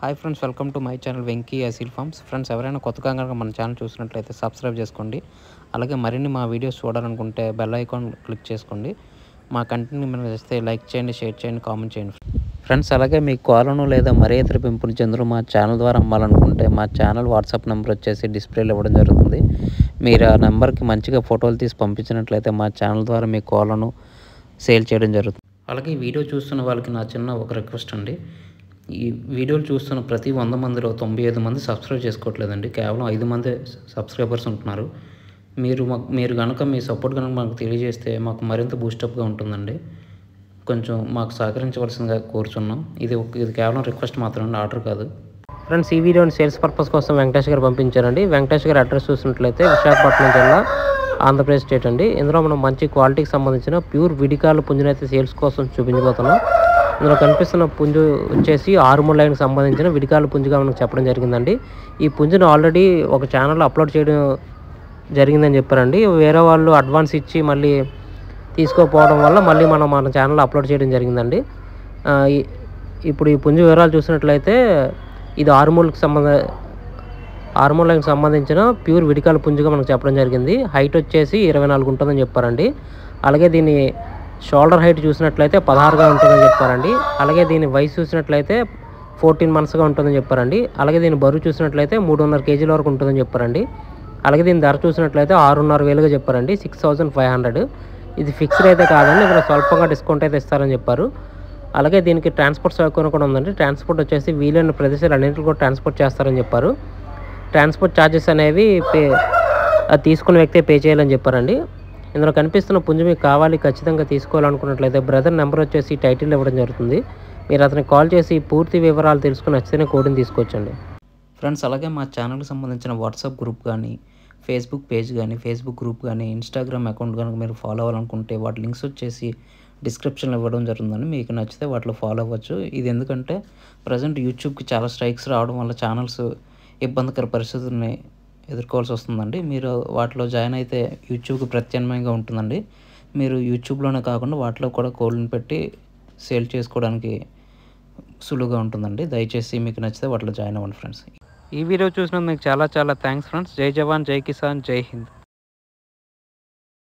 Hi friends, welcome to my channel Venky Aseel farms. Friends, ఎవరైనా కొత్తగా కనుక మన ఛానల్ చూసినట్లయితే సబ్స్క్రైబ్ చేసుకోండి. అలాగే మరిన్ని మా వీడియోస్ చూడాలనుకుంటే బెల్ ఐకాన్ క్లిక్ చేసుకోండి. మా కంటెంట్ మీరు చేస్తే లైక్ చేయండి, షేర్ చేయండి, కామెంట్ చేయండి. ఫ్రెండ్స్, అలాగే మీ కోలను లేదా మరే ఇతర పెంపుడు జంతువులు మా ఛానల్ ద్వారా అమ్మాలనుకుంటే మా ఛానల్ వాట్సాప్ నెంబర్ వచ్చేసి డిస్ప్లేలో ఇవ్వడం జరుగుతుంది. మీరు ఆ నెంబర్కి మంచిగా ఫోటోలు తీసి పంపించినట్లయితే మా ఛానల్ ద్వారా మీ కోలను సేల్ చేయడం జరుగుతుంది. అలాగే ఈ వీడియో చూస్తున్న వాళ్ళకి నా చిన్న ఒక రిక్వెస్ట్ అండి. ఈ వీడియోలు చూస్తున్న ప్రతి 100 మందిలో 95 మంది సబ్స్క్రైబ్ చేసుకోవట్లేదండి. కేవలం 5 మంది సబ్స్క్రైబర్స్ ఉంటున్నారు. మీరు కనుక మీ సపోర్ట్ కనుక మాకు తెలియజేస్తే మాకు మరింత బూస్టప్గా ఉంటుందండి. కొంచెం మాకు సహకరించవలసిందిగా కోరుచున్నాం. ఇది కేవలం రిక్వెస్ట్ మాత్రమే, ఆర్డర్ కాదు. ఫ్రెండ్స్, ఈ వీడియోని సేల్స్ పర్పస్ కోసం వెంకటేష్ గారు పంపించారండి. వెంకటేష్ గారి అడ్రస్ చూసినట్లయితే విశాఖపట్నం జిల్లా, ఆంధ్రప్రదేశ్ స్టేట్ అండి. ఇందులో మనం మంచి క్వాలిటీకి సంబంధించిన ప్యూర్ విడికాలు పుంజునైతే సేల్స్ కోసం చూపించబోతున్నాం. ఇందులో కనిపిస్తున్న పుంజు వచ్చేసి ఆర్మూర్ లైన్కి సంబంధించిన విడికాల పుంజుగా మనకు చెప్పడం జరిగిందండి. ఈ పుంజును ఆల్రెడీ ఒక ఛానల్లో అప్లోడ్ చేయడం జరిగిందని చెప్పారండి. వేరే వాళ్ళు అడ్వాన్స్ ఇచ్చి మళ్ళీ తీసుకోకపోవడం వల్ల మళ్ళీ మన ఛానల్లో అప్లోడ్ చేయడం జరిగిందండి. ఇప్పుడు ఈ పుంజు వివరాలు చూసినట్లయితే ఇది ఆర్మూర్ లైన్కి సంబంధించిన ప్యూర్ విడికాల పుంజుగా మనకు చెప్పడం జరిగింది. హైట్ వచ్చేసి 24 ఉంటుందని చెప్పారండి. అలాగే దీని షోల్డర్ హైట్ చూసినట్లయితే 16గా ఉంటుందని చెప్పారండి. అలాగే దీని వయసు చూసినట్లయితే 14 మంత్స్గా ఉంటుందని చెప్పారండి. అలాగే దీని బరువు చూసినట్లయితే 300 కేజీల వరకు ఉంటుందని చెప్పారండి. అలాగే దీని ధర చూసినట్లయితే 6,500గా చెప్పారండి. 6,500. ఇది ఫిక్స్డ్ అయితే కాదండి, ఇందులో స్వల్పంగా డిస్కౌంట్ అయితే ఇస్తారని చెప్పారు. అలాగే దీనికి ట్రాన్స్పోర్ట్ సౌకర్యం కూడా ఉందండి. ట్రాన్స్పోర్ట్ వచ్చేసి వీలైన ప్రదేశాలు అన్నింటిలో కూడా ట్రాన్స్పోర్ట్ చేస్తారని చెప్పారు. ట్రాన్స్పోర్ట్ ఛార్జెస్ అనేవి అది తీసుకున్న వ్యక్తే పే చేయాలని చెప్పారండి. ఇందులో కనిపిస్తున్న పుంజు మీకు కావాలి, ఖచ్చితంగా తీసుకోవాలనుకున్నట్లయితే బ్రదర్ నెంబర్ వచ్చేసి టైటిల్ ఇవ్వడం జరుగుతుంది. మీరు అతనికి కాల్ చేసి పూర్తి వివరాలు తెలుసుకుని నచ్చితేనే కోడ్ని తీసుకోవచ్చండి. ఫ్రెండ్స్, అలాగే మా ఛానల్కి సంబంధించిన వాట్సాప్ గ్రూప్ కానీ, ఫేస్బుక్ పేజ్ కానీ, ఫేస్బుక్ గ్రూప్ కానీ, ఇన్స్టాగ్రామ్ అకౌంట్ కనుక మీరు ఫాలో అవ్వాలనుకుంటే వాటి లింక్స్ వచ్చేసి డిస్క్రిప్షన్లో ఇవ్వడం జరుగుతుందండి. మీకు నచ్చితే వాటిలో ఫాలో అవ్వచ్చు. ఇది ఎందుకంటే ప్రజెంట్ యూట్యూబ్కి చాలా స్ట్రైక్స్ రావడం వల్ల ఛానల్స్ ఇబ్బందికర పరిస్థితుల్ని ఎదుర్కోవాల్సి వస్తుందండి. మీరు వాటిలో జాయిన్ అయితే యూట్యూబ్కి ప్రత్యామ్నాయంగా ఉంటుందండి. మీరు యూట్యూబ్లోనే కాకుండా వాటిలో కూడా కోళ్ళని పెట్టి సేల్ చేసుకోవడానికి సులువుగా ఉంటుందండి. దయచేసి మీకు నచ్చితే వాటిలో జాయిన్ అవ్వండి ఫ్రెండ్స్. ఈ వీడియో చూసినందుకు మీకు చాలా థ్యాంక్స్ ఫ్రెండ్స్. జై జవాన్, జై కిసాన్, జై హింద్.